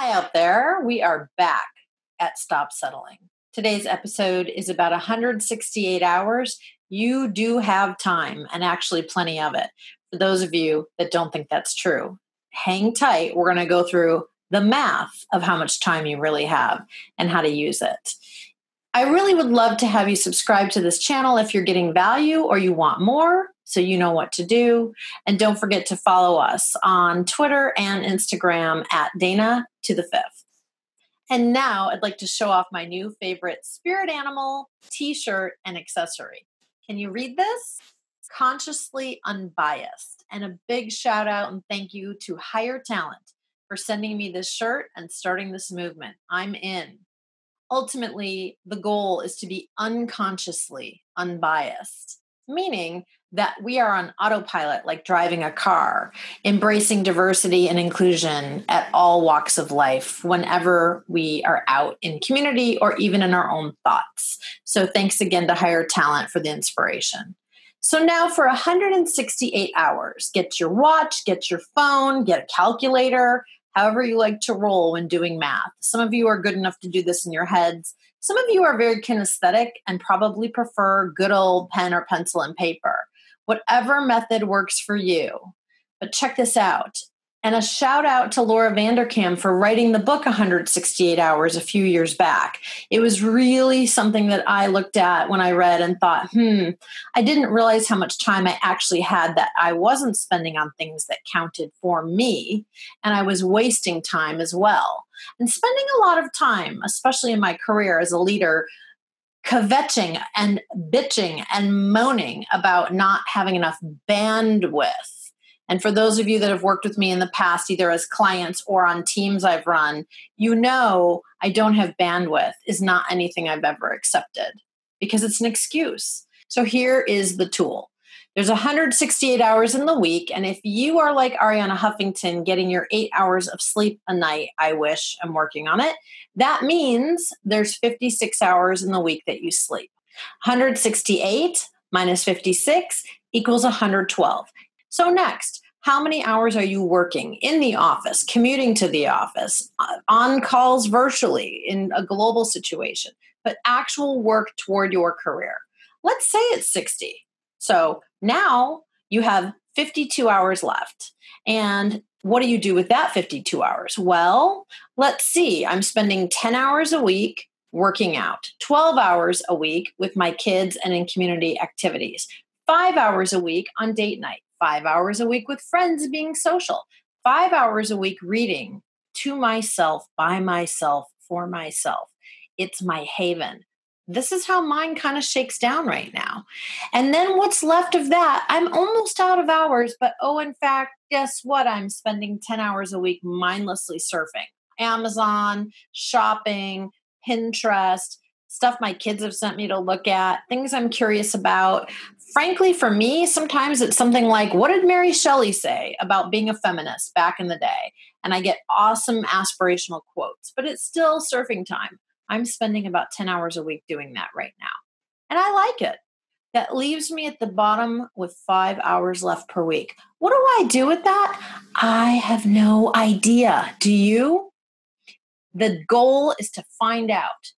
Hi out there. We are back at Stop Settling. Today's episode is about 168 hours. You do have time, and actually plenty of it. For those of you that don't think that's true, hang tight. We're going to go through the math of how much time you really have and how to use it. I really would love to have you subscribe to this channel if you're getting value or you want more, so you know what to do. And don't forget to follow us on Twitter and Instagram at Dana to the Fifth. And now I'd like to show off my new favorite spirit animal t-shirt and accessory. Can you read this? Consciously Unbiased. And a big shout out and thank you to Higher Talent for sending me this shirt and starting this movement. I'm in. Ultimately, the goal is to be unconsciously unbiased, meaning that we are on autopilot like driving a car, embracing diversity and inclusion at all walks of life whenever we are out in community or even in our own thoughts. So thanks again to Higher Talent for the inspiration. So now for 168 hours, get your watch, get your phone, get a calculator, however you like to roll when doing math. Some of you are good enough to do this in your heads. Some of you are very kinesthetic and probably prefer good old pen or pencil and paper. Whatever method works for you. But check this out. And a shout out to Laura Vanderkam for writing the book 168 Hours a few years back. It was really something that I looked at when I read and thought, I didn't realize how much time I actually had that I wasn't spending on things that counted for me. And I was wasting time as well. And spending a lot of time, especially in my career as a leader, kvetching and bitching and moaning about not having enough bandwidth. And for those of you that have worked with me in the past, either as clients or on teams I've run, you know I don't have bandwidth is not anything I've ever accepted because it's an excuse. So here is the tool. There's 168 hours in the week. And if you are like Ariana Huffington, getting your 8 hours of sleep a night, I wish I'm working on it. That means there's 56 hours in the week that you sleep. 168 minus 56 equals 112. So next, how many hours are you working in the office, commuting to the office, on calls virtually in a global situation, but actual work toward your career? Let's say it's 60. So now you have 52 hours left. And what do you do with that 52 hours? Well, let's see. I'm spending 10 hours a week working out, 12 hours a week with my kids and in community activities, 5 hours a week on date night, 5 hours a week with friends being social, 5 hours a week reading to myself, by myself, for myself. It's my haven. This is how mine kind of shakes down right now. And then what's left of that, I'm almost out of hours, but in fact, guess what? I'm spending 10 hours a week mindlessly surfing. Amazon, shopping, Pinterest, stuff my kids have sent me to look at, things I'm curious about. Frankly, for me, sometimes it's something like, what did Mary Shelley say about being a feminist back in the day? And I get awesome aspirational quotes, but it's still surfing time. I'm spending about 10 hours a week doing that right now. And I like it. That leaves me at the bottom with 5 hours left per week. What do I do with that? I have no idea. Do you? The goal is to find out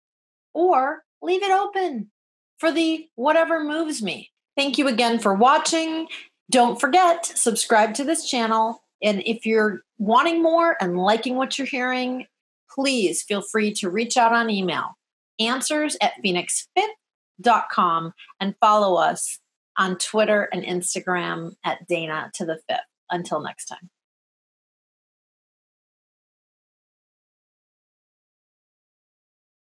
or leave it open for the whatever moves me. Thank you again for watching. Don't forget, subscribe to this channel. And if you're wanting more and liking what you're hearing, please feel free to reach out on email, answers@phoenixfifth.com, and follow us on Twitter and Instagram at Dana to the Fifth. Until next time.